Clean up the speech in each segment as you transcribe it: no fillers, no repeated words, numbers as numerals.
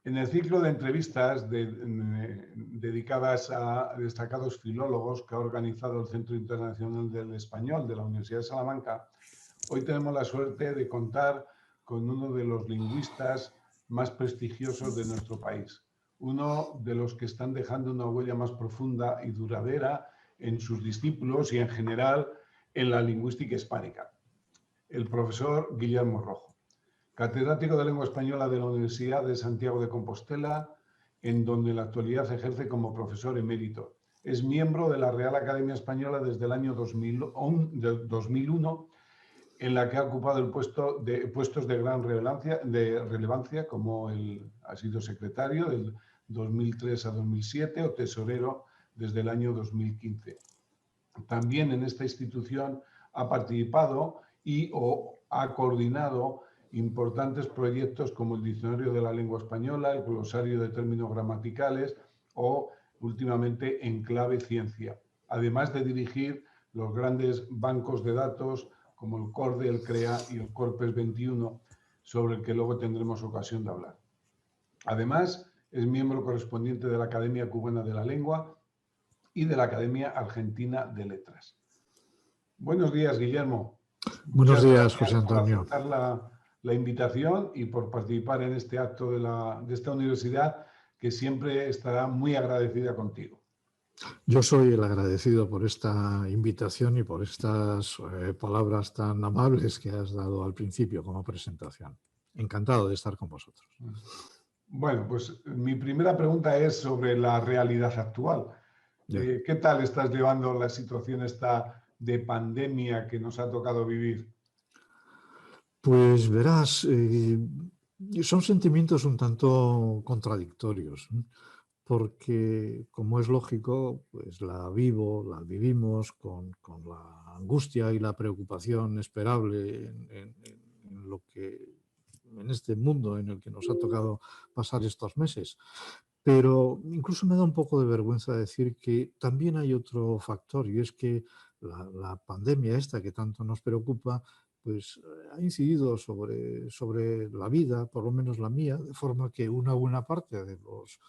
En el ciclo de entrevistas dedicadas a destacados filólogos que ha organizado el Centro Internacional del Español de la Universidad de Salamanca, hoy tenemos la suerte de contar con uno de los lingüistas más prestigiosos de nuestro país, uno de los que están dejando una huella más profunda y duradera en sus discípulos y en general en la lingüística hispánica, el profesor Guillermo Rojo, catedrático de Lengua Española de la Universidad de Santiago de Compostela, en donde en la actualidad ejerce como profesor emérito. Es miembro de la Real Academia Española desde el año 2001, en la que ha ocupado puestos de gran relevancia, como ha sido secretario del 2003 a 2007 o tesorero desde el año 2015. También en esta institución ha participado o ha coordinado importantes proyectos como el Diccionario de la Lengua Española, el Glosario de Términos Gramaticales o, últimamente, Enclave Ciencia, además de dirigir los grandes bancos de datos como el CORDE, el CREA y el Corpes 21, sobre el que luego tendremos ocasión de hablar. Además, es miembro correspondiente de la Academia Cubana de la Lengua y de la Academia Argentina de Letras. Buenos días, Guillermo. Buenos días, José Antonio. Por aceptar la invitación y por participar en este acto de esta universidad, que siempre estará muy agradecida contigo. Yo soy el agradecido por esta invitación y por estas palabras tan amables que has dado al principio como presentación. Encantado de estar con vosotros. Bueno, pues mi primera pregunta es sobre la realidad actual. ¿Qué tal estás llevando la situación esta de pandemia que nos ha tocado vivir? Pues verás, son sentimientos un tanto contradictorios, porque, como es lógico, pues la vivimos con la angustia y la preocupación esperable en este mundo en el que nos ha tocado pasar estos meses. Pero incluso me da un poco de vergüenza decir que también hay otro factor, y es que la pandemia esta que tanto nos preocupa, pues ha incidido sobre la vida, por lo menos la mía, de forma que una buena parte de los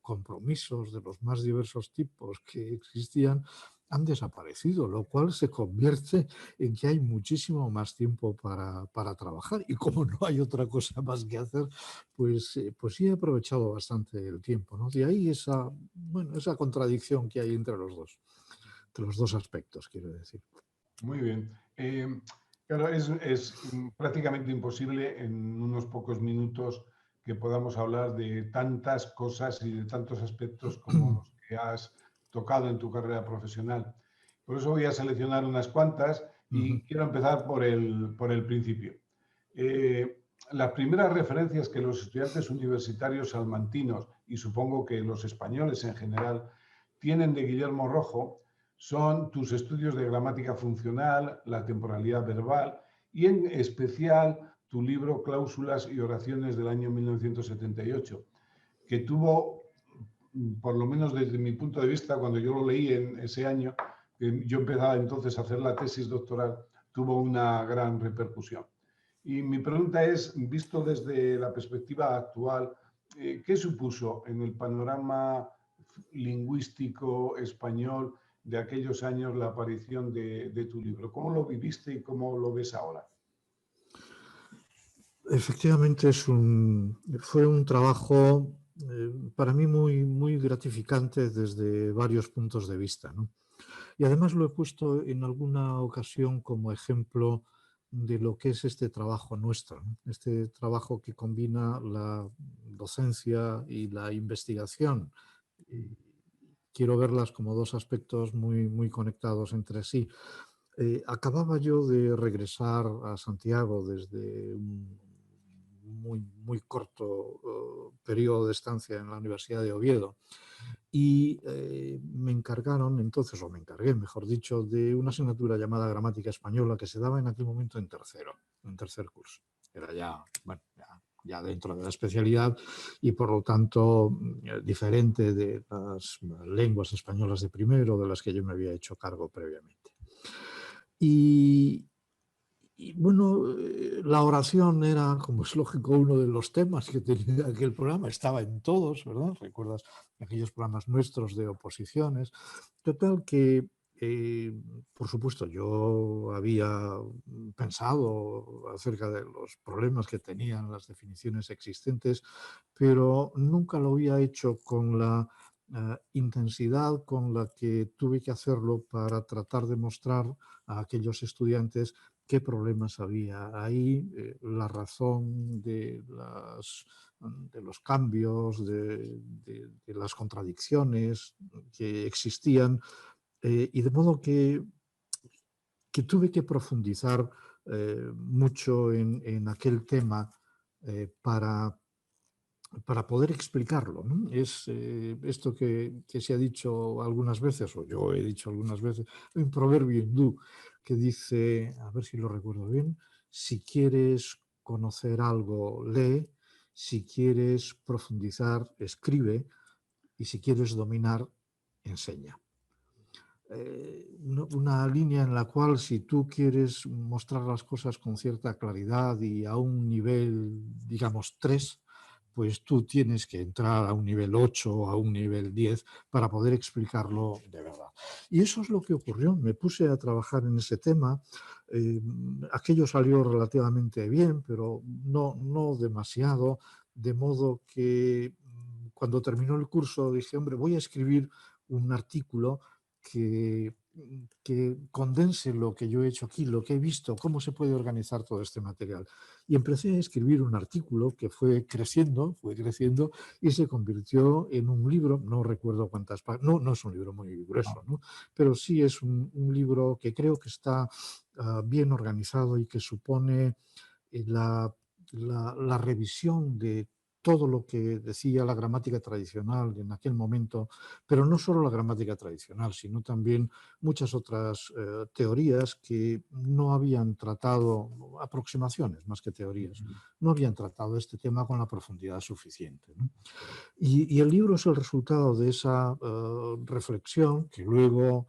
compromisos de los más diversos tipos que existían han desaparecido, lo cual se convierte en que hay muchísimo más tiempo para trabajar. Y como no hay otra cosa más que hacer, pues sí he aprovechado bastante el tiempo, ¿no? De ahí esa contradicción que hay entre los dos aspectos, quiero decir. Muy bien. Claro, es prácticamente imposible en unos pocos minutos que podamos hablar de tantas cosas y de tantos aspectos como los que has tocado en tu carrera profesional. Por eso voy a seleccionar unas cuantas y quiero empezar por el principio. Las primeras referencias que los estudiantes universitarios salmantinos, y supongo que los españoles en general, tienen de Guillermo Rojo son tus estudios de gramática funcional, la temporalidad verbal y en especial tu libro Cláusulas y oraciones del año 1978, que tuvo, por lo menos desde mi punto de vista, cuando yo lo leí en ese año, yo empezaba entonces a hacer la tesis doctoral, tuvo una gran repercusión. Y mi pregunta es, visto desde la perspectiva actual, ¿qué supuso en el panorama lingüístico español de aquellos años la aparición de tu libro? ¿Cómo lo viviste y cómo lo ves ahora? Efectivamente fue un trabajo para mí muy gratificante desde varios puntos de vista, ¿no? Y además lo he puesto en alguna ocasión como ejemplo de lo que es este trabajo nuestro, ¿no? Este trabajo que combina la docencia y la investigación. Quiero verlas como dos aspectos muy conectados entre sí. Acababa yo de regresar a Santiago desde un muy corto periodo de estancia en la Universidad de Oviedo y me encargué, mejor dicho, de una asignatura llamada Gramática Española que se daba en aquel momento en tercer curso. Era ya dentro de la especialidad y por lo tanto diferente de las lenguas españolas de primero de las que yo me había hecho cargo previamente. Y Y bueno, la oración era, como es lógico, uno de los temas que tenía aquel programa, estaba en todos, ¿verdad? Recuerdas aquellos programas nuestros de oposiciones. Total que, por supuesto, yo había pensado acerca de los problemas que tenían las definiciones existentes, pero nunca lo había hecho con la intensidad con la que tuve que hacerlo para tratar de mostrar a aquellos estudiantes qué problemas había ahí, la razón de los cambios, de las contradicciones que existían, y de modo que tuve que profundizar mucho en aquel tema para poder explicarlo, ¿no? Es esto que se ha dicho algunas veces, o yo he dicho algunas veces, hay un proverbio hindú que dice, a ver si lo recuerdo bien, si quieres conocer algo, lee, si quieres profundizar, escribe, y si quieres dominar, enseña. Una línea en la cual si tú quieres mostrar las cosas con cierta claridad y a un nivel, digamos, 3, pues tú tienes que entrar a un nivel 8 o a un nivel 10 para poder explicarlo de verdad. Y eso es lo que ocurrió. Me puse a trabajar en ese tema. Aquello salió relativamente bien, pero no demasiado, de modo que cuando terminó el curso dije, hombre, voy a escribir un artículo que, que condense lo que yo he hecho aquí, lo que he visto, cómo se puede organizar todo este material. Y empecé a escribir un artículo que fue creciendo y se convirtió en un libro, no recuerdo cuántas páginas, no es un libro muy grueso, ¿no? Pero sí es un libro que creo que está bien organizado y que supone la revisión de todo lo que decía la gramática tradicional en aquel momento, pero no solo la gramática tradicional, sino también muchas otras teorías que no habían tratado, aproximaciones más que teorías, no habían tratado este tema con la profundidad suficiente, ¿no? Y el libro es el resultado de esa reflexión que luego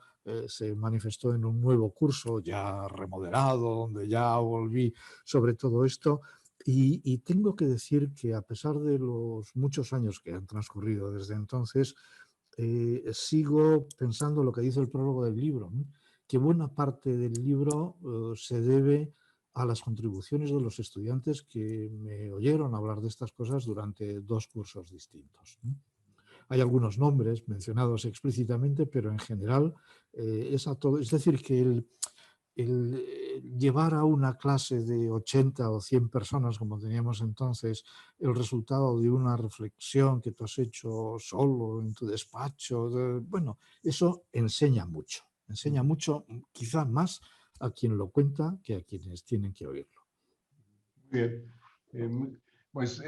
se manifestó en un nuevo curso ya remodelado, donde ya volví sobre todo esto. Y tengo que decir que a pesar de los muchos años que han transcurrido desde entonces, sigo pensando lo que dice el prólogo del libro, ¿no? Que buena parte del libro se debe a las contribuciones de los estudiantes que me oyeron hablar de estas cosas durante 2 cursos distintos, ¿no? Hay algunos nombres mencionados explícitamente, pero en general es a todo. Es decir, que llevar a una clase de 80 o 100 personas, como teníamos entonces, el resultado de una reflexión que tú has hecho solo en tu despacho, bueno, eso enseña mucho, quizá más a quien lo cuenta que a quienes tienen que oírlo. Bien. Pues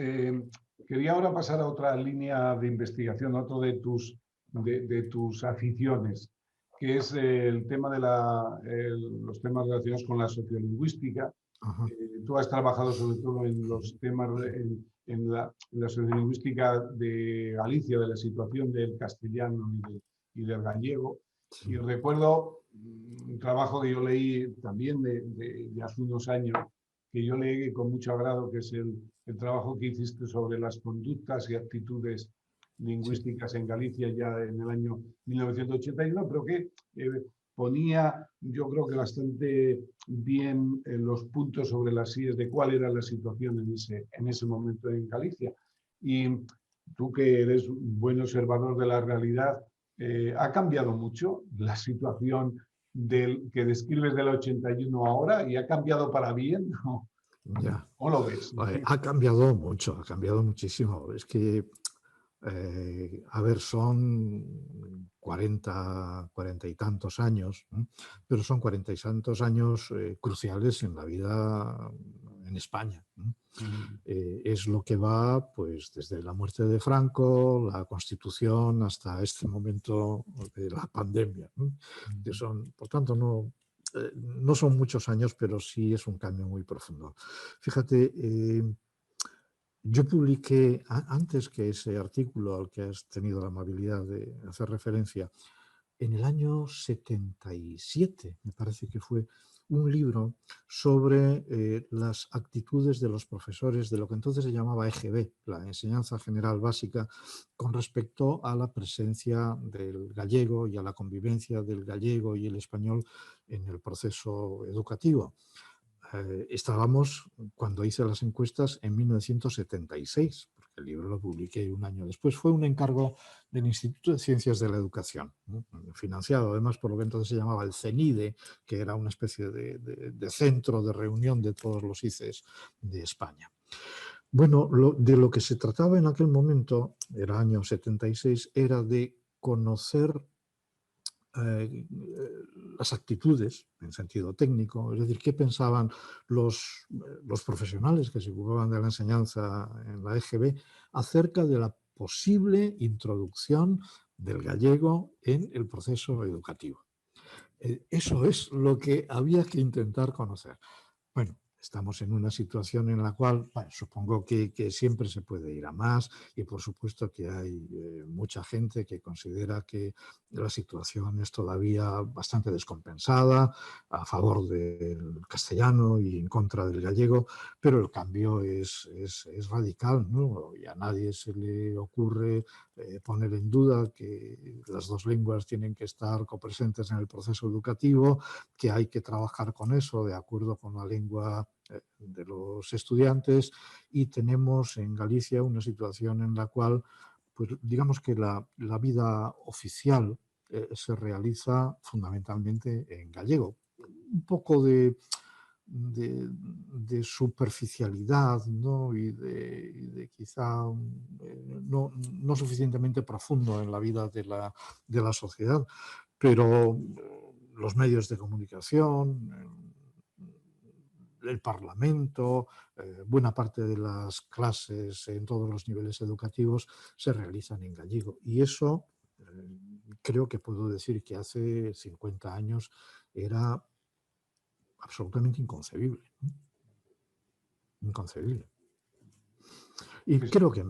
quería ahora pasar a otra línea de investigación, otro de tus aficiones, que es el tema de los temas relacionados con la sociolingüística. Tú has trabajado sobre todo en los temas, en la sociolingüística de Galicia, de la situación del castellano y del gallego. Sí. Y recuerdo un trabajo que yo leí también de hace unos años, que yo leí con mucho agrado, que es el trabajo que hiciste sobre las conductas y actitudes lingüísticas en Galicia ya en el año 1981, pero que ponía, yo creo que bastante bien los puntos sobre las sillas de cuál era la situación en ese momento en Galicia. Y tú, que eres un buen observador de la realidad, ¿ha cambiado mucho la situación que describes del 81 ahora y ha cambiado para bien? Ya. ¿Cómo lo ves? Ha cambiado mucho, ha cambiado muchísimo. Es que, a ver, son 40 y tantos años, ¿no? Pero son 40 y tantos años cruciales en la vida en España, ¿no? Es lo que va, pues, desde la muerte de Franco, la Constitución, hasta este momento de la pandemia, ¿no? Que son, por tanto, no son muchos años, pero sí es un cambio muy profundo. Fíjate, yo publiqué, antes que ese artículo al que has tenido la amabilidad de hacer referencia, en el año 77, me parece que fue, un libro sobre las actitudes de los profesores de lo que entonces se llamaba EGB, la Enseñanza General Básica, con respecto a la presencia del gallego y a la convivencia del gallego y el español en el proceso educativo. Estábamos, cuando hice las encuestas, en 1976, porque el libro lo publiqué un año después. Fue un encargo del Instituto de Ciencias de la Educación, ¿no? Financiado además por lo que entonces se llamaba el CENIDE, que era una especie de centro de reunión de todos los ICES de España. Bueno, de lo que se trataba en aquel momento, era año 76, era de conocer las actitudes en sentido técnico, es decir, qué pensaban los profesionales que se ocupaban de la enseñanza en la EGB acerca de la posible introducción del gallego en el proceso educativo. Eso es lo que había que intentar conocer. Bueno, estamos en una situación en la cual, bueno, supongo que siempre se puede ir a más y por supuesto que hay mucha gente que considera que la situación es todavía bastante descompensada a favor del castellano y en contra del gallego, pero el cambio es radical, ¿no? Y a nadie se le ocurre poner en duda que las dos lenguas tienen que estar copresentes en el proceso educativo, que hay que trabajar con eso de acuerdo con la lengua de los estudiantes, y tenemos en Galicia una situación en la cual, pues digamos que la vida oficial se realiza fundamentalmente en gallego. Un poco de superficialidad, ¿no? y de quizá no suficientemente profundo en la vida de la sociedad, pero los medios de comunicación, el Parlamento, buena parte de las clases en todos los niveles educativos se realizan en gallego. Y eso creo que puedo decir que hace 50 años era absolutamente inconcebible. Inconcebible. Y creo que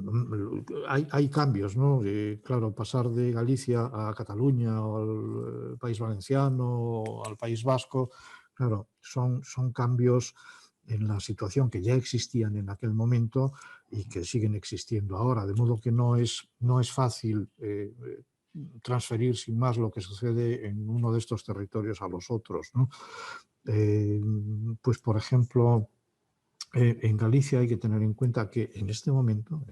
hay cambios, ¿no? Claro, pasar de Galicia a Cataluña o al País Valenciano o al País Vasco, claro, son cambios en la situación que ya existían en aquel momento y que siguen existiendo ahora, de modo que no es fácil transferir sin más lo que sucede en uno de estos territorios a los otros, ¿no? Pues, por ejemplo, en Galicia hay que tener en cuenta que en este momento,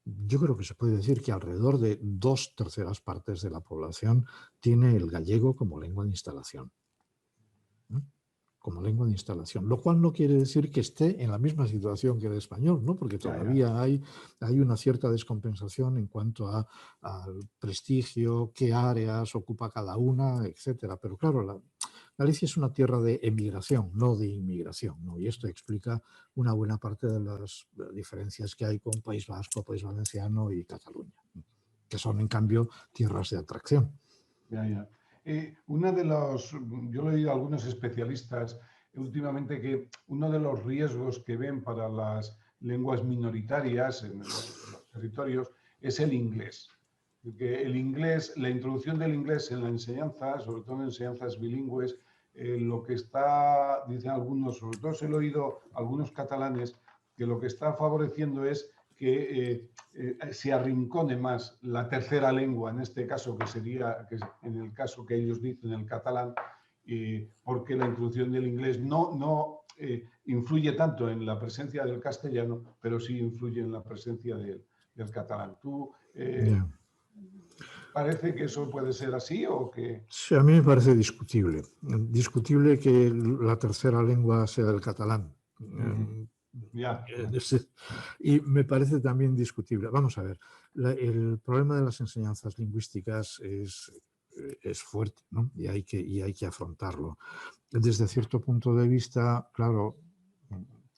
yo creo que se puede decir que alrededor de 2/3 partes de la población tiene el gallego como lengua de instalación. Como lengua de instalación, lo cual no quiere decir que esté en la misma situación que el español, ¿no? Porque todavía hay una cierta descompensación en cuanto al prestigio, qué áreas ocupa cada una, etcétera. Pero claro, Galicia es una tierra de emigración, no de inmigración, ¿no? Y esto explica una buena parte de las diferencias que hay con País Vasco, País Valenciano y Cataluña, que son, en cambio, tierras de atracción. Yo le he oído a algunos especialistas últimamente que uno de los riesgos que ven para las lenguas minoritarias en los territorios es el inglés. Que el inglés, la introducción del inglés en la enseñanza, sobre todo en enseñanzas bilingües, lo que está, dicen algunos, sobre todo se lo he oído a algunos catalanes, que lo que está favoreciendo es que se arrincone más la tercera lengua, en este caso, que sería, en el caso que ellos dicen, el catalán, porque la introducción del inglés no influye tanto en la presencia del castellano, pero sí influye en la presencia del catalán. ¿Tú parece que eso puede ser así o que...? Sí, a mí me parece discutible. Discutible que la tercera lengua sea el catalán. Y me parece también discutible. Vamos a ver, el problema de las enseñanzas lingüísticas es fuerte, ¿no? Y hay que afrontarlo. Desde cierto punto de vista, claro,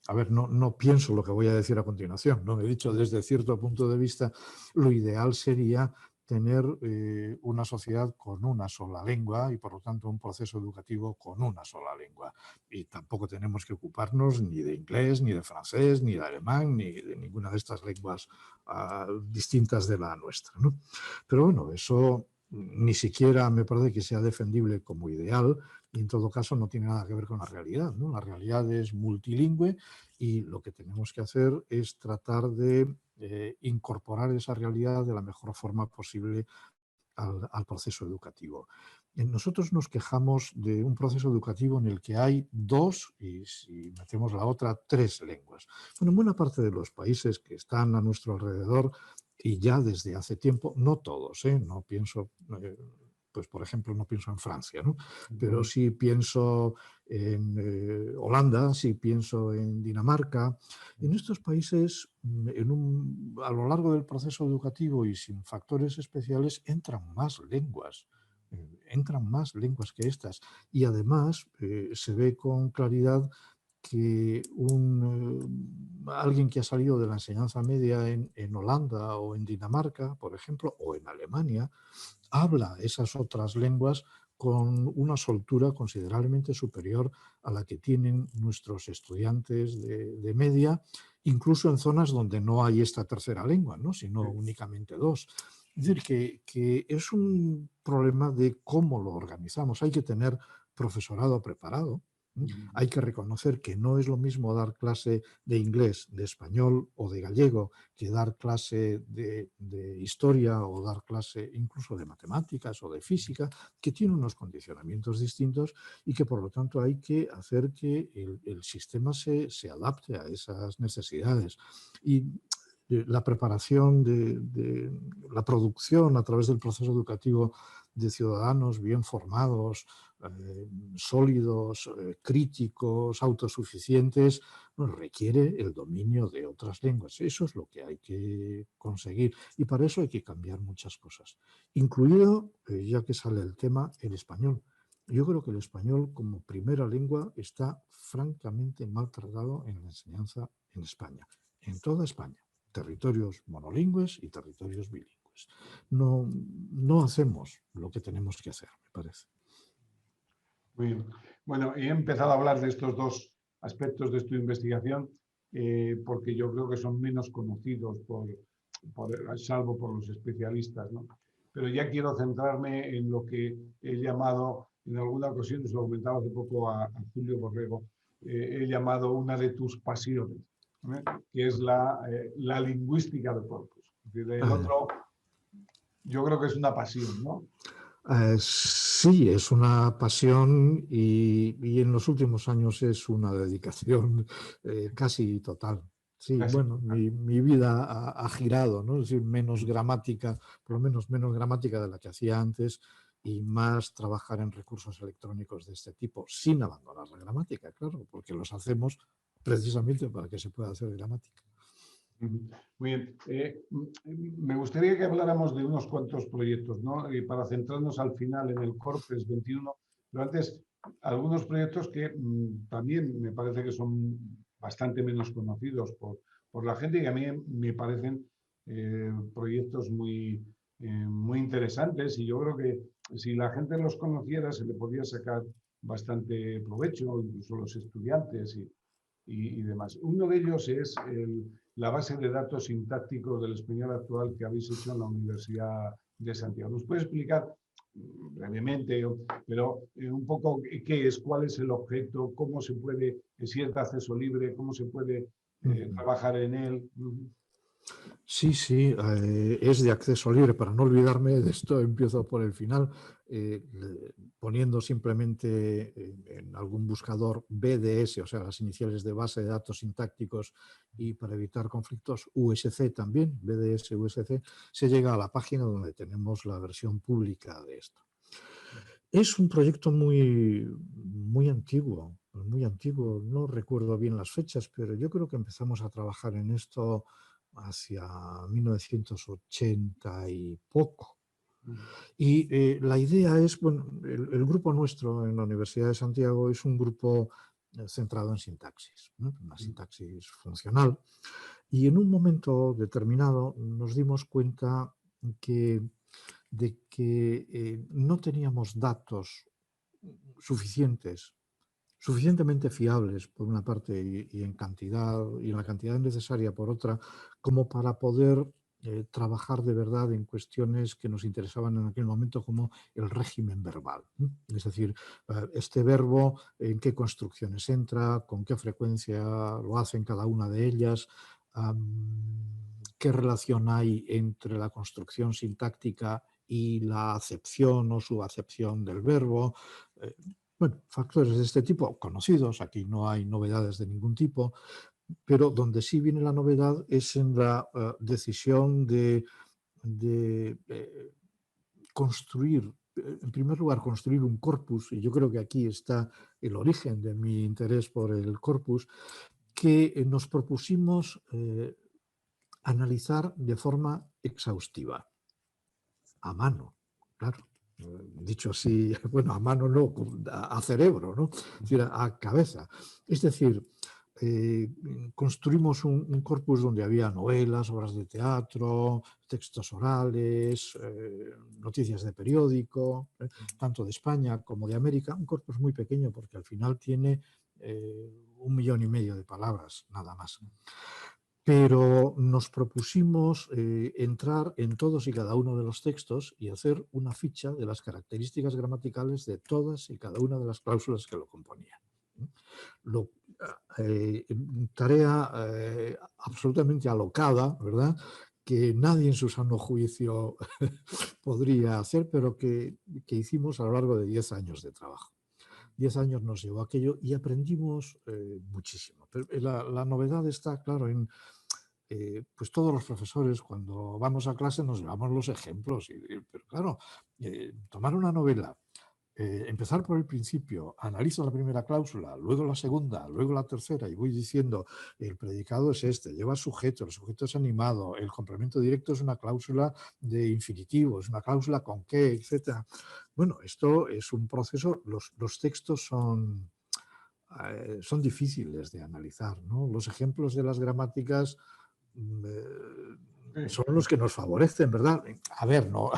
a ver, no pienso lo que voy a decir a continuación, ¿no? He dicho, desde cierto punto de vista, lo ideal sería tener una sociedad con una sola lengua y, por lo tanto, un proceso educativo con una sola lengua. Y tampoco tenemos que ocuparnos ni de inglés, ni de francés, ni de alemán, ni de ninguna de estas lenguas distintas de la nuestra, ¿no? Pero bueno, eso ni siquiera me parece que sea defendible como ideal, y en todo caso no tiene nada que ver con la realidad, ¿no? La realidad es multilingüe y lo que tenemos que hacer es tratar de incorporar esa realidad de la mejor forma posible al proceso educativo. Nosotros nos quejamos de un proceso educativo en el que hay dos, y si metemos la otra, tres lenguas. Bueno, en buena parte de los países que están a nuestro alrededor, y ya desde hace tiempo, no todos, no pienso, pues por ejemplo, no pienso en Francia, ¿no? Pero sí pienso en Holanda, sí pienso en Dinamarca. En estos países, a lo largo del proceso educativo y sin factores especiales, entran más lenguas que estas. Y además se ve con claridad que alguien que ha salido de la enseñanza media en Holanda o en Dinamarca, por ejemplo, o en Alemania, habla esas otras lenguas con una soltura considerablemente superior a la que tienen nuestros estudiantes de media, incluso en zonas donde no hay esta tercera lengua, ¿no? Sino únicamente dos. Es decir, que es un problema de cómo lo organizamos. Hay que tener profesorado preparado. Hay que reconocer que no es lo mismo dar clase de inglés, de español o de gallego que dar clase de historia o dar clase incluso de matemáticas o de física, que tiene unos condicionamientos distintos y que por lo tanto hay que hacer que el sistema se adapte a esas necesidades. Y la preparación de la producción a través del proceso educativo de ciudadanos bien formados, sólidos, críticos, autosuficientes, requiere el dominio de otras lenguas. Eso es lo que hay que conseguir y para eso hay que cambiar muchas cosas, incluido, ya que sale el tema, el español. Yo creo que el español como primera lengua está francamente maltratado en la enseñanza en España, en toda España, territorios monolingües y territorios bilingües. No hacemos lo que tenemos que hacer, me parece. Muy bien. Bueno, he empezado a hablar de estos dos aspectos de tu investigación porque yo creo que son menos conocidos, salvo por los especialistas, ¿no? Pero ya quiero centrarme en lo que he llamado, en alguna ocasión, se lo comentaba hace poco a Julio Borrego, he llamado una de tus pasiones, que es la lingüística de corpus. El otro, yo creo que es una pasión, ¿no? Sí, es una pasión y en los últimos años es una dedicación casi total. Sí, Casi. bueno, mi vida ha girado, ¿no? Es decir, menos gramática, por lo menos menos gramática de la que hacía antes y más trabajar en recursos electrónicos de este tipo, sin abandonar la gramática, claro, porque los hacemos precisamente para que se pueda hacer gramática. Muy bien. Me gustaría que habláramos de unos cuantos proyectos, ¿no? Para centrarnos al final en el Corpes 21, pero antes, algunos proyectos que también me parece que son bastante menos conocidos por la gente y que a mí me parecen proyectos muy interesantes y yo creo que si la gente los conociera se le podría sacar bastante provecho, incluso los estudiantes y demás. Uno de ellos es la base de datos sintácticos del español actual que habéis hecho en la Universidad de Santiago. ¿Nos puede explicar brevemente, pero un poco qué es, cuál es el objeto, cómo se puede, si es de acceso libre, cómo se puede trabajar en él? Sí, sí, es de acceso libre. Para no olvidarme de esto, empiezo por el final, poniendo simplemente en algún buscador BDS, o sea, las iniciales de base de datos sintácticos y para evitar conflictos, USC también, BDS, USC, se llega a la página donde tenemos la versión pública de esto. Es un proyecto muy antiguo, no recuerdo bien las fechas, pero yo creo que empezamos a trabajar en esto hacia 1980 y poco. Y la idea es, bueno, el grupo nuestro en la Universidad de Santiago es un grupo centrado en sintaxis, ¿no? Una sintaxis funcional. Y en un momento determinado nos dimos cuenta de que no teníamos datos suficientemente fiables por una parte y en cantidad y en la cantidad necesaria por otra, como para poder trabajar de verdad en cuestiones que nos interesaban en aquel momento, como el régimen verbal. Es decir, este verbo, en qué construcciones entra, con qué frecuencia lo hace en cada una de ellas, qué relación hay entre la construcción sintáctica y la acepción o subacepción del verbo. Bueno, factores de este tipo conocidos, aquí no hay novedades de ningún tipo, pero donde sí viene la novedad es en la decisión de construir, en primer lugar, construir un corpus, y yo creo que aquí está el origen de mi interés por el corpus, que nos propusimos analizar de forma exhaustiva, a mano, claro. Dicho así, bueno, a mano no, a cerebro, ¿no? Es decir, a cabeza. Es decir, construimos un corpus donde había novelas, obras de teatro, textos orales, noticias de periódico, tanto de España como de América, un corpus muy pequeño porque al final tiene 1,5 millones de palabras, nada más. Pero nos propusimos entrar en todos y cada uno de los textos y hacer una ficha de las características gramaticales de todas y cada una de las cláusulas que lo componían. Lo, tarea absolutamente alocada, ¿verdad?, que nadie en su sano juicio podría hacer, pero que hicimos a lo largo de 10 años de trabajo. 10 años nos llevó aquello y aprendimos muchísimo. Pero la novedad está, claro, en pues todos los profesores cuando vamos a clase nos llevamos los ejemplos, pero claro, tomar una novela, empezar por el principio, analizo la primera cláusula, luego la segunda, luego la tercera y voy diciendo el predicado es este, lleva sujeto, el sujeto es animado, el complemento directo es una cláusula de infinitivo, es una cláusula con qué, etc. Bueno, esto es un proceso, los textos son difíciles de analizar, ¿no? Los ejemplos de las gramáticas son los que nos favorecen, ¿verdad? A ver, no,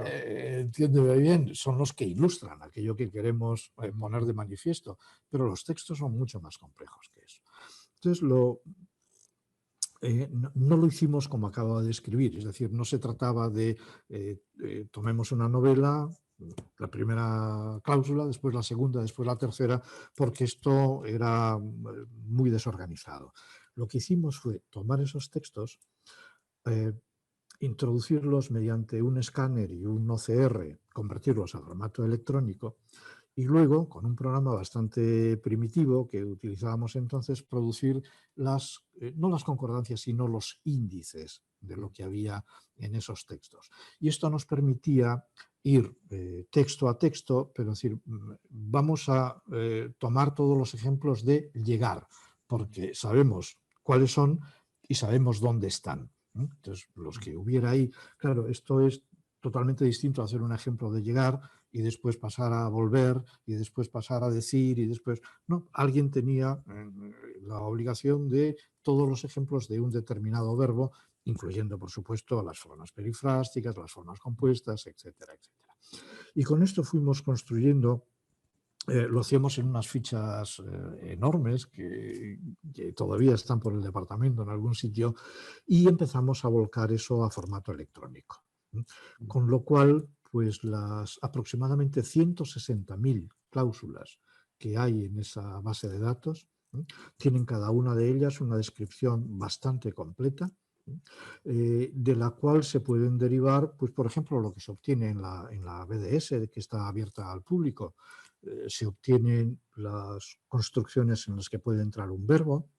entiéndeme bien, son los que ilustran aquello que queremos poner de manifiesto, pero los textos son mucho más complejos que eso. Entonces, no lo hicimos como acabo de escribir, es decir, no se trataba de tomemos una novela, la primera cláusula, después la segunda, después la tercera, porque esto era muy desorganizado. Lo que hicimos fue tomar esos textos, introducirlos mediante un escáner y un OCR, convertirlos a formato electrónico y luego, con un programa bastante primitivo que utilizábamos entonces, producir no las concordancias, sino los índices de lo que había en esos textos. Y esto nos permitía ir texto a texto, pero decir, vamos a tomar todos los ejemplos de llegar, porque sabemos cuáles son y sabemos dónde están. Entonces, los que hubiera ahí, claro, esto es totalmente distinto a hacer un ejemplo de llegar y después pasar a volver y después pasar a decir y después... No, alguien tenía la obligación de todos los ejemplos de un determinado verbo, incluyendo, por supuesto, las formas perifrásticas, las formas compuestas, etcétera, etcétera. Y con esto fuimos construyendo... lo hacíamos en unas fichas enormes que todavía están por el departamento en algún sitio y empezamos a volcar eso a formato electrónico. Con lo cual, pues las aproximadamente 160.000 cláusulas que hay en esa base de datos tienen cada una de ellas una descripción bastante completa, de la cual se pueden derivar, pues por ejemplo, lo que se obtiene en la BDS, que está abierta al público. Se obtienen las construcciones en las que puede entrar un verbo,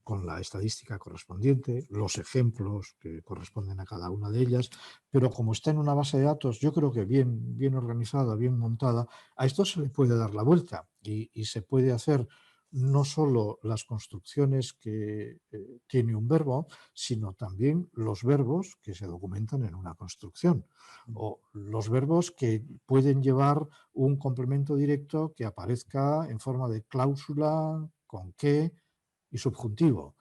con la estadística correspondiente, los ejemplos que corresponden a cada una de ellas, pero como está en una base de datos, yo creo que bien organizada, bien montada, a esto se le puede dar la vuelta y se puede hacer no solo las construcciones que tiene un verbo, sino también los verbos que se documentan en una construcción o los verbos que pueden llevar un complemento directo que aparezca en forma de cláusula, con qué y subjuntivo.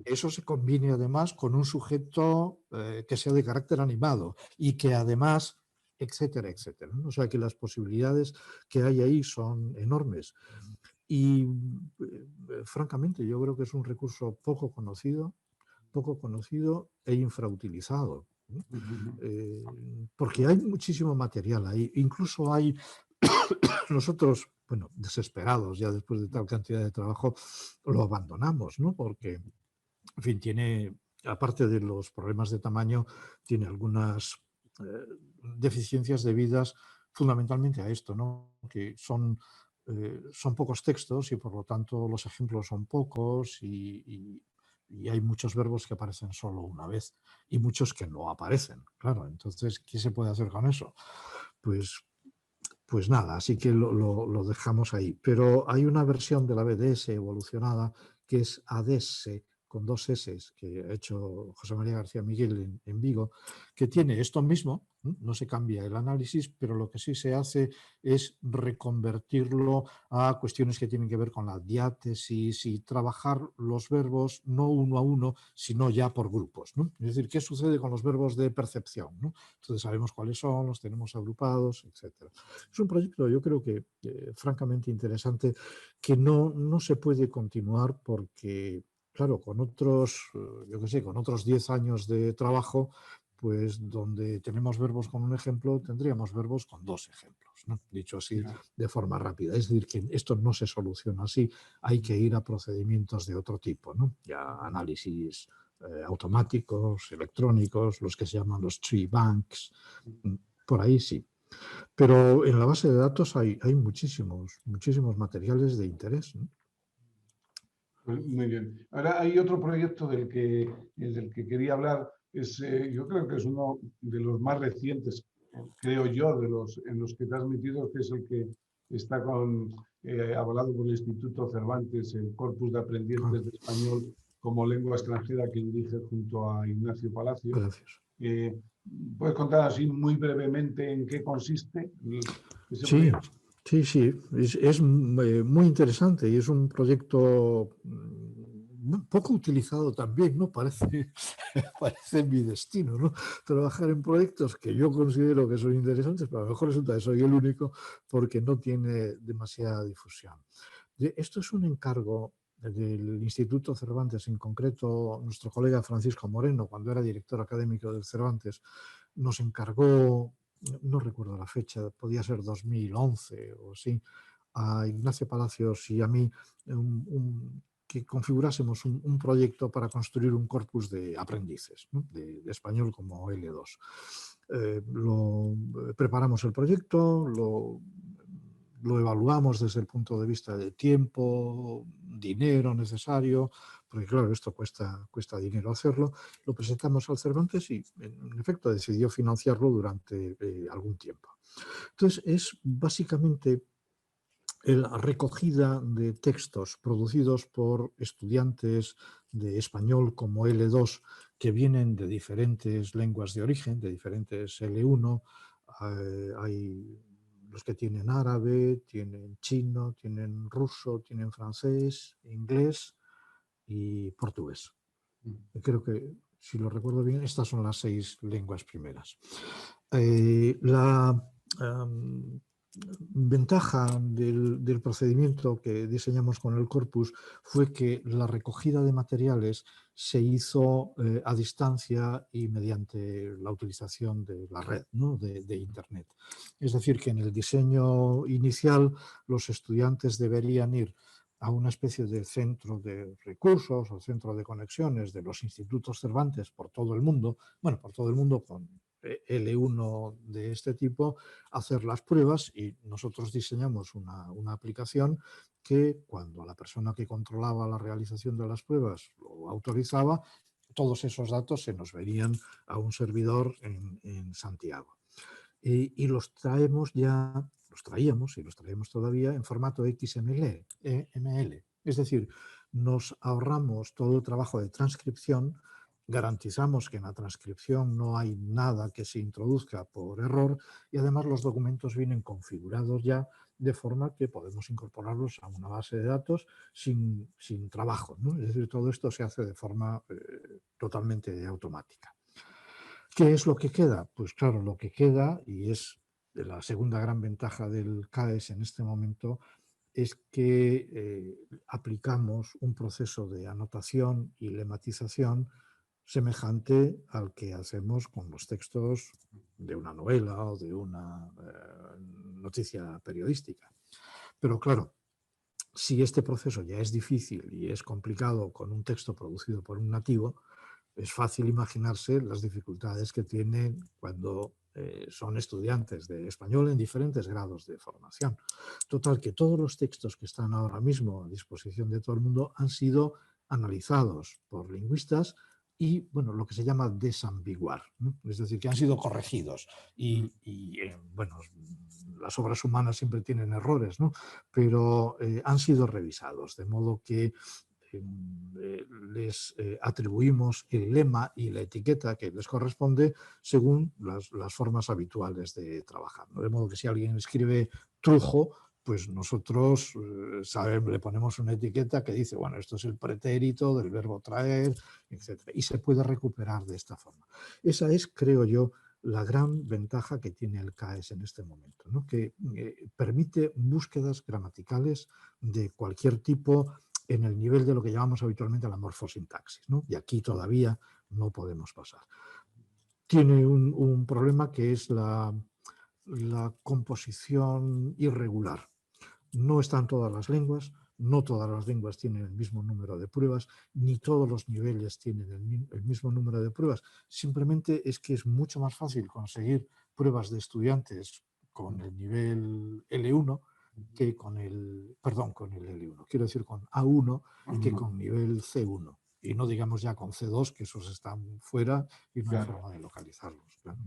Eso se combine además con un sujeto que sea de carácter animado y que además, etcétera, etcétera, ¿no? O sea que las posibilidades que hay ahí son enormes. Y francamente yo creo que es un recurso poco conocido, poco conocido e infrautilizado. Ujú. Porque hay muchísimo material ahí. Incluso hay nosotros, bueno, desesperados ya después de tal cantidad de trabajo, lo abandonamos, ¿no? Porque, en fin, tiene, aparte de los problemas de tamaño, tiene algunas deficiencias debidas fundamentalmente a esto, ¿no? Que son pocos textos y por lo tanto los ejemplos son pocos y hay muchos verbos que aparecen solo una vez y muchos que no aparecen. Claro, entonces, ¿qué se puede hacer con eso? Pues pues nada, así que lo dejamos ahí. Pero hay una versión de la BDS evolucionada que es ADS con dos S que ha hecho José María García Miguel en Vigo, que tiene esto mismo, no se cambia el análisis, pero lo que sí se hace es reconvertirlo a cuestiones que tienen que ver con la diátesis y trabajar los verbos no uno a uno, sino ya por grupos, ¿no? Es decir, ¿qué sucede con los verbos de percepción, ¿no? Entonces sabemos cuáles son, los tenemos agrupados, etcétera. Es un proyecto, yo creo que francamente interesante, que no se puede continuar porque, claro, con otros, yo qué sé, con otros 10 años de trabajo, pues donde tenemos verbos con un ejemplo, tendríamos verbos con dos ejemplos, ¿no? Dicho así Ya. de forma rápida. Es decir, que esto no se soluciona así, hay que ir a procedimientos de otro tipo, ¿no? Ya análisis automáticos, electrónicos, los que se llaman los tree banks, por ahí sí. Pero en la base de datos hay muchísimos materiales de interés, ¿no? Pues muy bien. Ahora hay otro proyecto del que quería hablar. Yo creo que es uno de los más recientes, creo yo, en los que te has metido, que es el que está avalado por el Instituto Cervantes, el Corpus de Ah, Aprendientes de Español como lengua extranjera que dirige junto a Ignacio Palacios. gracias. Eh, ¿Puedes contar así muy brevemente en qué consiste ese Sí, proyecto? sí, es muy interesante y es un proyecto poco utilizado también, ¿no? Parece, parece mi destino, ¿no? Trabajar en proyectos que yo considero que son interesantes, pero a lo mejor resulta que soy el único porque no tiene demasiada difusión. Esto es un encargo del Instituto Cervantes, en concreto nuestro colega Francisco Moreno, cuando era director académico del Cervantes, nos encargó, no recuerdo la fecha, podía ser 2011 o así, a Ignacio Palacios y a mí, que configurásemos un proyecto para construir un corpus de aprendices, ¿no? De español como L2. Preparamos el proyecto, lo evaluamos desde el punto de vista de tiempo, dinero necesario, porque claro, esto cuesta dinero hacerlo, lo presentamos al Cervantes y en efecto decidió financiarlo durante algún tiempo. Entonces es básicamente la recogida de textos producidos por estudiantes de español como L2 que vienen de diferentes lenguas de origen, de diferentes L1, hay los que tienen árabe, tienen chino, tienen ruso, tienen francés, inglés y portugués. Creo que, si lo recuerdo bien, estas son las 6 lenguas primeras. La ventaja del procedimiento que diseñamos con el corpus fue que la recogida de materiales se hizo a distancia y mediante la utilización de la red, ¿no? de Internet. Es decir, que en el diseño inicial los estudiantes deberían ir a una especie de centro de recursos o centro de conexiones de los institutos Cervantes por todo el mundo, bueno, por todo el mundo con L1 de este tipo, hacer las pruebas y nosotros diseñamos una aplicación que cuando la persona que controlaba la realización de las pruebas lo autorizaba, todos esos datos se nos venían a un servidor en Santiago. Y los traemos ya, los traíamos y los traemos todavía en formato XML. Es decir, nos ahorramos todo el trabajo de transcripción, garantizamos que en la transcripción no hay nada que se introduzca por error y además los documentos vienen configurados ya de forma que podemos incorporarlos a una base de datos sin trabajo, ¿no? Es decir, todo esto se hace de forma totalmente automática. ¿Qué es lo que queda? Pues claro, lo que queda, y es la segunda gran ventaja del CAES en este momento, es que aplicamos un proceso de anotación y lematización semejante al que hacemos con los textos de una novela o de una noticia periodística. Pero claro, si este proceso ya es difícil y es complicado con un texto producido por un nativo, es fácil imaginarse las dificultades que tienen cuando son estudiantes de español en diferentes grados de formación. Total, que todos los textos que están ahora mismo a disposición de todo el mundo han sido analizados por lingüistas y, bueno, lo que se llama desambiguar, ¿no? Es decir, que han sido corregidos. Bueno, las obras humanas siempre tienen errores, ¿no? Pero han sido revisados, de modo que les atribuimos el lema y la etiqueta que les corresponde según las formas habituales de trabajar, ¿no? De modo que si alguien escribe trujo, pues nosotros le ponemos una etiqueta que dice, bueno, esto es el pretérito del verbo traer, etc. Y se puede recuperar de esta forma. Esa es, creo yo, la gran ventaja que tiene el CAES en este momento, ¿no? Que permite búsquedas gramaticales de cualquier tipo en el nivel de lo que llamamos habitualmente la morfosintaxis, ¿no? Y aquí todavía no podemos pasar. Tiene un problema que es la composición irregular. No están todas las lenguas, no todas las lenguas tienen el mismo número de pruebas, ni todos los niveles tienen el mismo número de pruebas. Simplemente es que es mucho más fácil conseguir pruebas de estudiantes con el nivel L1 que con el L1, quiero decir con A1 que con nivel C1. Y no digamos ya con C2, que esos están fuera y no hay forma de localizarlos. Claro.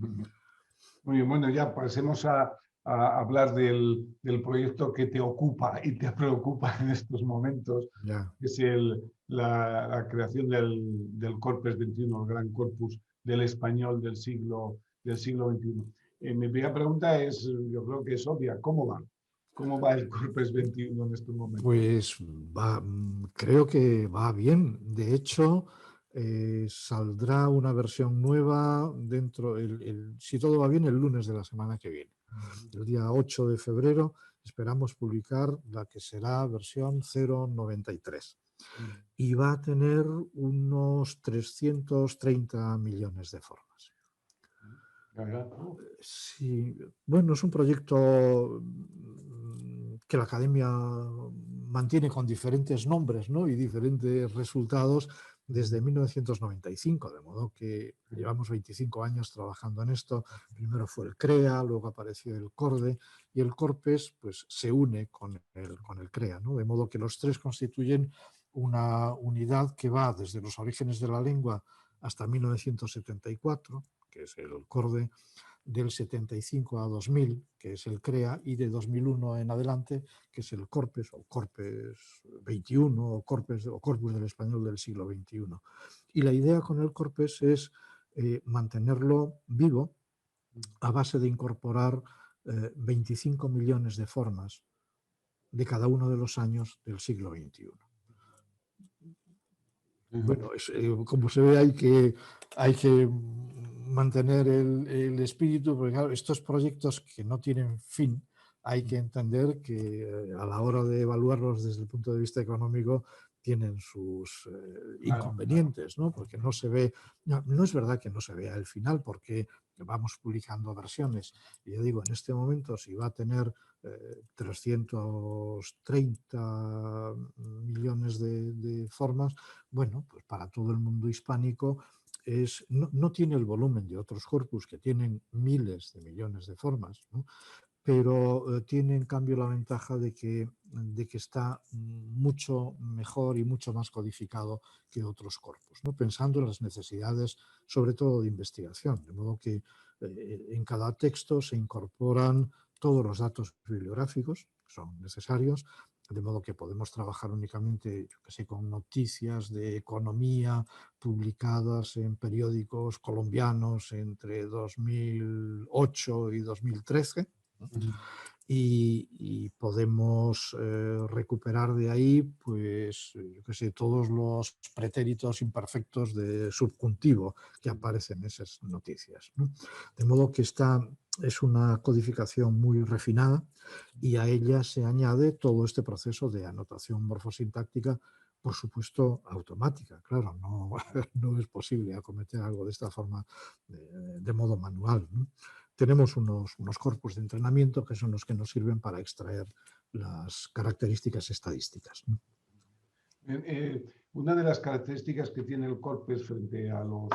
Muy bien, bueno, ya pasemos a hablar del proyecto que te ocupa y te preocupa en estos momentos, que es la creación del Corpus 21, el gran corpus del español del siglo XXI. Mi primera pregunta es, yo creo que es obvia, ¿cómo va? ¿Cómo va el Corpus 21 en estos momentos? Pues creo que va bien. De hecho, saldrá una versión nueva si todo va bien, el lunes de la semana que viene. El día 8 de febrero esperamos publicar la que será versión 0.93 y va a tener unos 330 millones de formas. Sí, bueno, es un proyecto que la Academia mantiene con diferentes nombres, ¿no? Y diferentes resultados desde 1995, de modo que llevamos 25 años trabajando en esto. Primero fue el CREA, luego apareció el CORDE y el CORPES pues, se une con el CREA, ¿no? De modo que los tres constituyen una unidad que va desde los orígenes de la lengua hasta 1974, que es el CORDE, del 75 a 2000, que es el CREA, y de 2001 en adelante, que es el CORPES o CORPES 21 o Corpus del Español del siglo XXI. Y la idea con el CORPES es mantenerlo vivo a base de incorporar 25 millones de formas de cada uno de los años del siglo XXI. Bueno, como se ve, hay que mantener el espíritu, porque claro, estos proyectos que no tienen fin, hay que entender que a la hora de evaluarlos desde el punto de vista económico tienen sus inconvenientes, ¿no? Porque no se ve, no es verdad que no se vea el final, porque vamos publicando versiones. Y yo digo, en este momento, si va a tener 330 millones de formas, bueno, pues para todo el mundo hispánico no tiene el volumen de otros corpus que tienen miles de millones de formas, ¿no? Pero tiene en cambio la ventaja de que está mucho mejor y mucho más codificado que otros corpus, ¿no? Pensando en las necesidades sobre todo de investigación, de modo que en cada texto se incorporan todos los datos bibliográficos que son necesarios, de modo que podemos trabajar únicamente, yo que sé, con noticias de economía publicadas en periódicos colombianos entre 2008 y 2013, y podemos recuperar de ahí, pues, yo qué sé, todos los pretéritos imperfectos de subjuntivo que aparecen en esas noticias, ¿no? De modo que esta es una codificación muy refinada y a ella se añade todo este proceso de anotación morfosintáctica por supuesto, automática, claro, no, no es posible acometer algo de esta forma de modo manual, ¿no? Tenemos unos corpus de entrenamiento que son los que nos sirven para extraer las características estadísticas, ¿no? Una de las características que tiene el corpus frente a los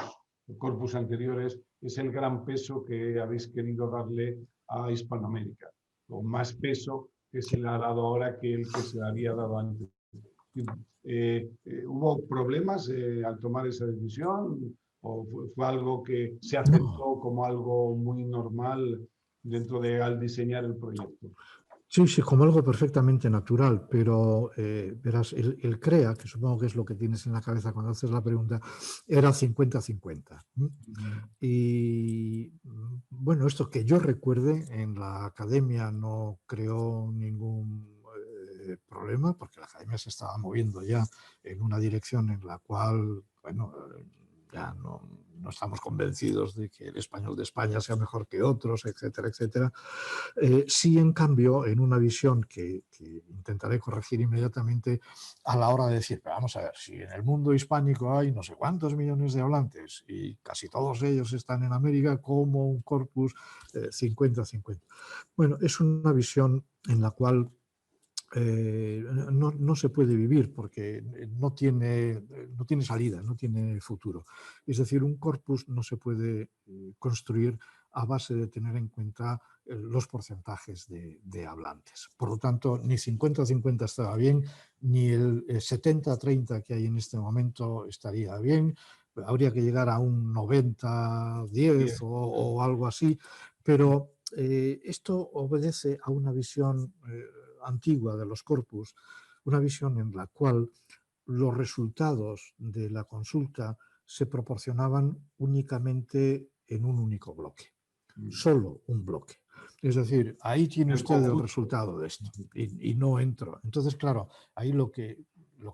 corpus anteriores es el gran peso que habéis querido darle a Hispanoamérica, o más peso que se le ha dado ahora que el que se le había dado antes. ¿Hubo problemas al tomar esa decisión o fue algo que se No. aceptó como algo muy normal dentro de al diseñar el proyecto? Sí, sí, como algo perfectamente natural, pero verás, el CREA, que supongo que es lo que tienes en la cabeza cuando haces la pregunta, era 50-50. Y bueno, esto que yo recuerde, en la academia no creó ningún problema, porque la academia se estaba moviendo ya en una dirección en la cual, bueno, ya no estamos convencidos de que el español de España sea mejor que otros, etcétera, etcétera. Sí, en cambio, en una visión que intentaré corregir inmediatamente a la hora de decir, pero vamos a ver, si en el mundo hispánico hay no sé cuántos millones de hablantes y casi todos ellos están en América, como un corpus 50-50. Bueno, es una visión en la cual no se puede vivir porque no tiene salida, no tiene futuro. Es decir, un corpus no se puede construir a base de tener en cuenta los porcentajes de hablantes. Por lo tanto, ni 50-50 estaba bien, ni el 70-30 que hay en este momento estaría bien. Habría que llegar a un 90-10 o algo así, pero esto obedece a una visión antigua de los corpus, una visión en la cual los resultados de la consulta se proporcionaban únicamente en un único bloque, solo un bloque. Es decir, ahí tiene usted el resultado de esto y no entro. Entonces, claro, ahí lo que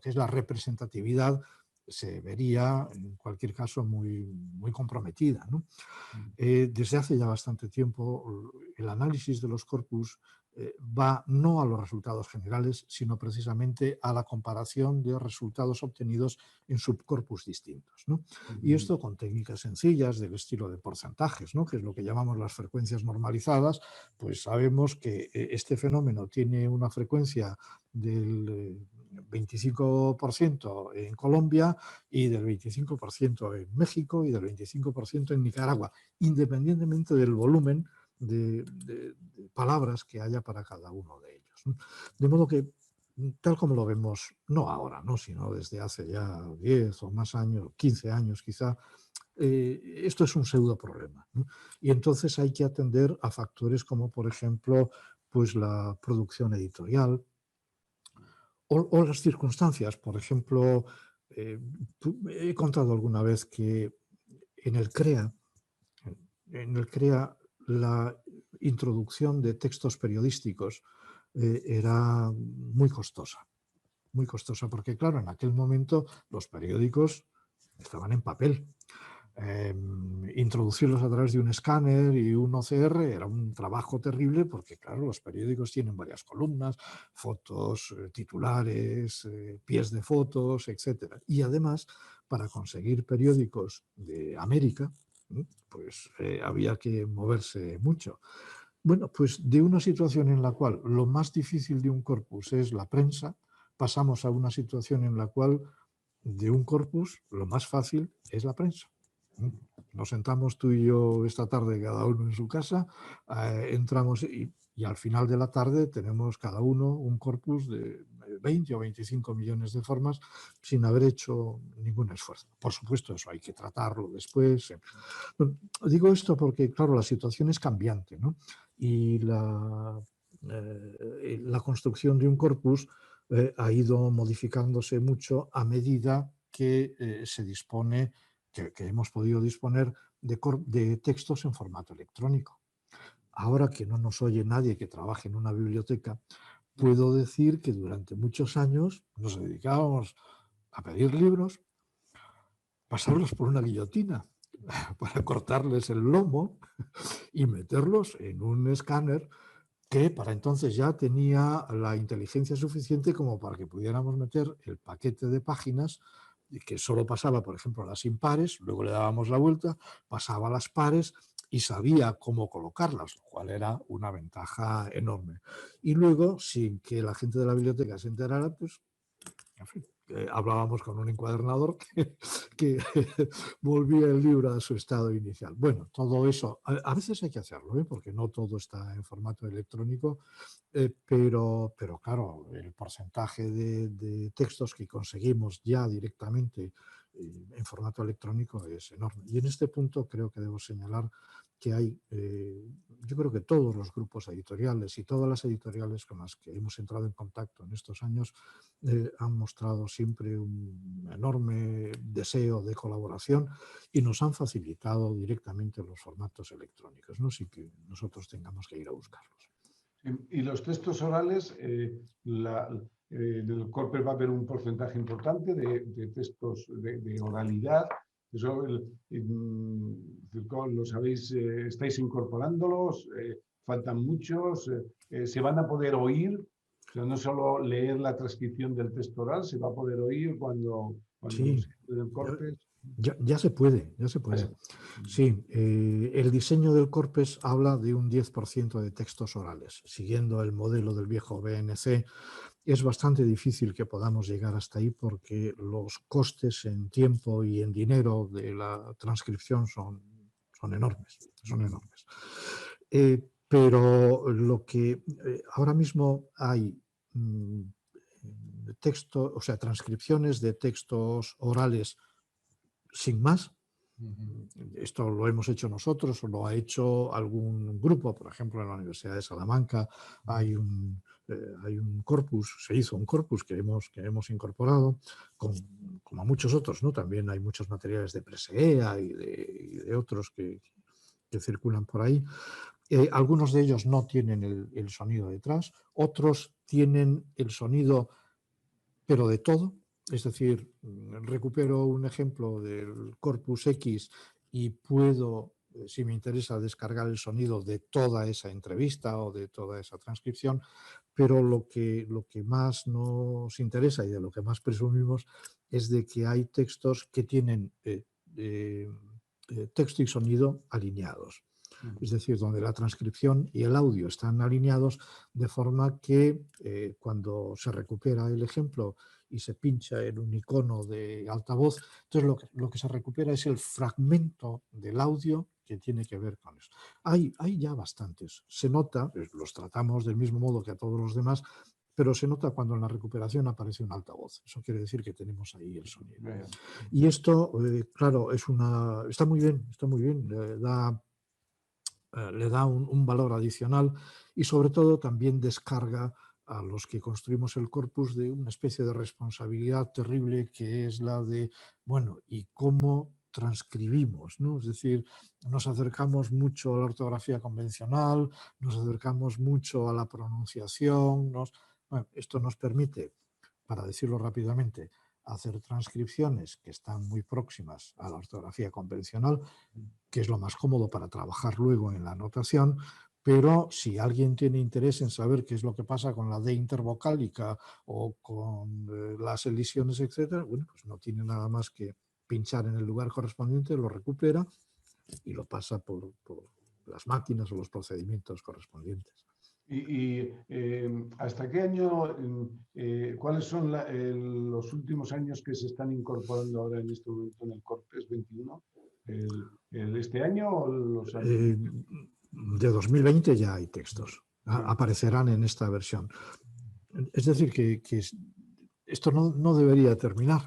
es la representatividad se vería, en cualquier caso, muy comprometida, ¿no? Desde hace ya bastante tiempo, el análisis de los corpus va no a los resultados generales, sino precisamente a la comparación de resultados obtenidos en subcorpus distintos, ¿no? Y esto con técnicas sencillas del estilo de porcentajes, ¿no? Que es lo que llamamos las frecuencias normalizadas, pues sabemos que este fenómeno tiene una frecuencia del 25% en Colombia y del 25% en México y del 25% en Nicaragua, independientemente del volumen de palabras que haya para cada uno de ellos, ¿no? De modo que, tal como lo vemos, no ahora, ¿no? Sino desde hace ya 10 o más años, 15 años quizá, esto es un pseudo problema, ¿no? Y entonces hay que atender a factores como, por ejemplo, pues la producción editorial o las circunstancias. Por ejemplo, he contado alguna vez que en el CREA, la introducción de textos periodísticos era muy costosa, porque claro, en aquel momento los periódicos estaban en papel. Introducirlos a través de un escáner y un OCR era un trabajo terrible porque, claro, los periódicos tienen varias columnas, fotos, titulares, pies de fotos, etc. Y además, para conseguir periódicos de América, pues había que moverse mucho. Bueno, pues de una situación en la cual lo más difícil de un corpus es la prensa, pasamos a una situación en la cual de un corpus lo más fácil es la prensa. Nos sentamos tú y yo esta tarde, cada uno en su casa, entramos y al final de la tarde tenemos cada uno un corpus de 20 o 25 millones de formas sin haber hecho ningún esfuerzo. Por supuesto, eso hay que tratarlo después. Bueno, digo esto porque, claro, la situación es cambiante, ¿no? Y la construcción de un corpus ha ido modificándose mucho a medida que se dispone, que hemos podido disponer de textos en formato electrónico. Ahora que no nos oye nadie que trabaje en una biblioteca, puedo decir que durante muchos años nos dedicábamos a pedir libros, pasarlos por una guillotina para cortarles el lomo y meterlos en un escáner que para entonces ya tenía la inteligencia suficiente como para que pudiéramos meter el paquete de páginas que solo pasaba, por ejemplo, a las impares, luego le dábamos la vuelta, pasaba a las pares y sabía cómo colocarlas, lo cual era una ventaja enorme. Y luego, sin que la gente de la biblioteca se enterara, pues, en fin, hablábamos con un encuadernador que volvía el libro a su estado inicial. Bueno, todo eso, a veces hay que hacerlo, porque no todo está en formato electrónico, pero claro, el porcentaje de textos que conseguimos ya directamente en formato electrónico es enorme. Y en este punto creo que debo señalar que hay, yo creo que todos los grupos editoriales y todas las editoriales con las que hemos entrado en contacto en estos años han mostrado siempre un enorme deseo de colaboración y nos han facilitado directamente los formatos electrónicos, ¿no? Sin que nosotros tengamos que ir a buscarlos. Y los textos orales, del Corpus va a haber un porcentaje importante de textos de oralidad. Eso lo sabéis, estáis incorporándolos, faltan muchos, se van a poder oír. O sea, no solo leer la transcripción del texto oral, se va a poder oír cuando Sí, se del Corpus. ya se puede, ya se puede. Sí, el diseño del Corpus habla de un 10% de textos orales. Siguiendo el modelo del viejo BNC, es bastante difícil que podamos llegar hasta ahí porque los costes en tiempo y en dinero de la transcripción son enormes, son enormes. Pero lo que ahora mismo hay texto, o sea, transcripciones de textos orales sin más. Esto lo hemos hecho nosotros o lo ha hecho algún grupo, por ejemplo, en la Universidad de Salamanca hay un corpus, se hizo un corpus que hemos incorporado, como a muchos otros, ¿no? También hay muchos materiales de Presea y de otros que circulan por ahí. Algunos de ellos no tienen el sonido detrás, otros tienen el sonido, pero de todo. Es decir, recupero un ejemplo del Corpus X y puedo, si me interesa, descargar el sonido de toda esa entrevista o de toda esa transcripción, pero lo que más nos interesa y de lo que más presumimos es de que hay textos que tienen texto y sonido alineados. Es decir, donde la transcripción y el audio están alineados de forma que cuando se recupera el ejemplo y se pincha en un icono de altavoz, entonces lo que se recupera es el fragmento del audio que tiene que ver con eso. Hay ya bastantes. Se nota, los tratamos del mismo modo que a todos los demás, pero se nota cuando en la recuperación aparece un altavoz. Eso quiere decir que tenemos ahí el sonido. Y esto, claro, está muy bien, le da un valor adicional y sobre todo también descarga a los que construimos el corpus de una especie de responsabilidad terrible que es la de, bueno, ¿y cómo transcribimos? ¿No? Es decir, nos acercamos mucho a la ortografía convencional, nos acercamos mucho a la pronunciación, bueno, esto nos permite, para decirlo rápidamente, hacer transcripciones que están muy próximas a la ortografía convencional, que es lo más cómodo para trabajar luego en la anotación, pero si alguien tiene interés en saber qué es lo que pasa con la D intervocálica o con las elisiones, etcétera, bueno, pues no tiene nada más que pinchar en el lugar correspondiente, lo recupera y lo pasa por las máquinas o los procedimientos correspondientes. ¿Y hasta qué año, cuáles son los últimos años que se están incorporando ahora en este momento en el Corpus 21? ¿Este año o los años? De 2020 ya hay textos, aparecerán en esta versión. Es decir, que esto no debería terminar.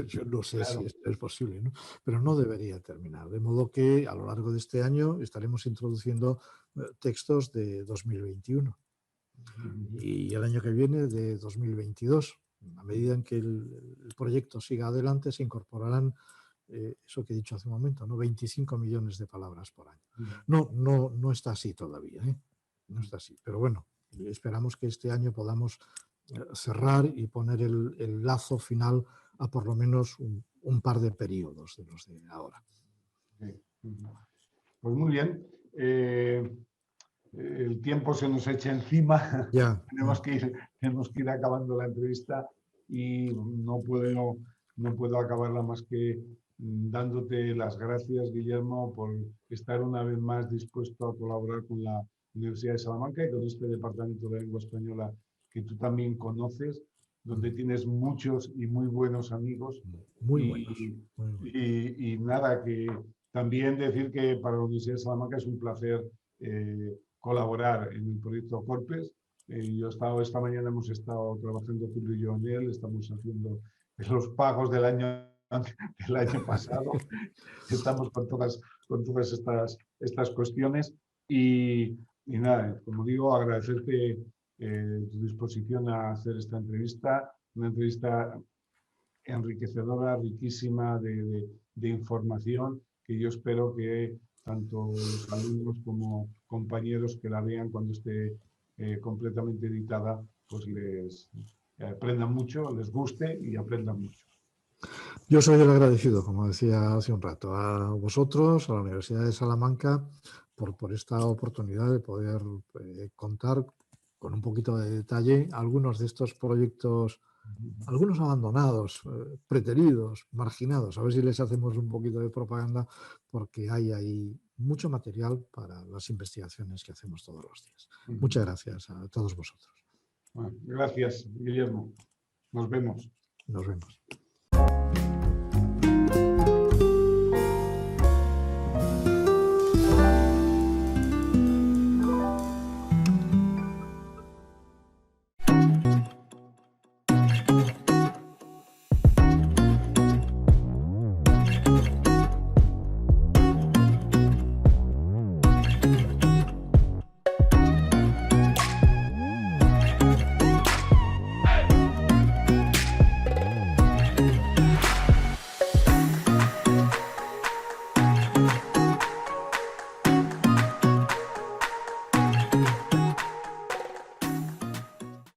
Yo no sé si esto es posible, ¿no? Pero no debería terminar. De modo que a lo largo de este año estaremos introduciendo textos de 2021 y el año que viene de 2022. A medida en que el proyecto siga adelante, se incorporarán eso que he dicho hace un momento, ¿no? 25 millones de palabras por año. No está así todavía, ¿eh? No está así. Pero bueno, esperamos que este año podamos cerrar y poner el lazo final a por lo menos un par de periodos de los de ahora. Pues muy bien. El tiempo se nos echa encima. Ya. tenemos que ir acabando la entrevista y no puedo acabarla más que dándote las gracias, Guillermo, por estar una vez más dispuesto a colaborar con la Universidad de Salamanca y con este Departamento de Lengua Española que tú también conoces, donde tienes muchos y muy buenos amigos. Muy buenos. Muy buenos. Y nada, que también decir que para la Universidad de Salamanca es un placer colaborar en el proyecto Corpes. Esta mañana hemos estado trabajando Julio y yo en él, estamos haciendo los pagos del año pasado, estamos con todas estas cuestiones y nada, como digo, agradecerte tu disposición a hacer esta entrevista, una entrevista enriquecedora, riquísima de información que yo espero que tanto los alumnos como compañeros que la vean cuando esté completamente editada, pues les aprendan mucho, les guste y aprendan mucho. Yo soy el agradecido, como decía hace un rato, a vosotros, a la Universidad de Salamanca, por esta oportunidad de poder contar con un poquito de detalle algunos de estos proyectos, algunos abandonados, preteridos, marginados. A ver si les hacemos un poquito de propaganda, porque hay ahí mucho material para las investigaciones que hacemos todos los días. Muchas gracias a todos vosotros. Bueno, gracias, Guillermo. Nos vemos. Nos vemos.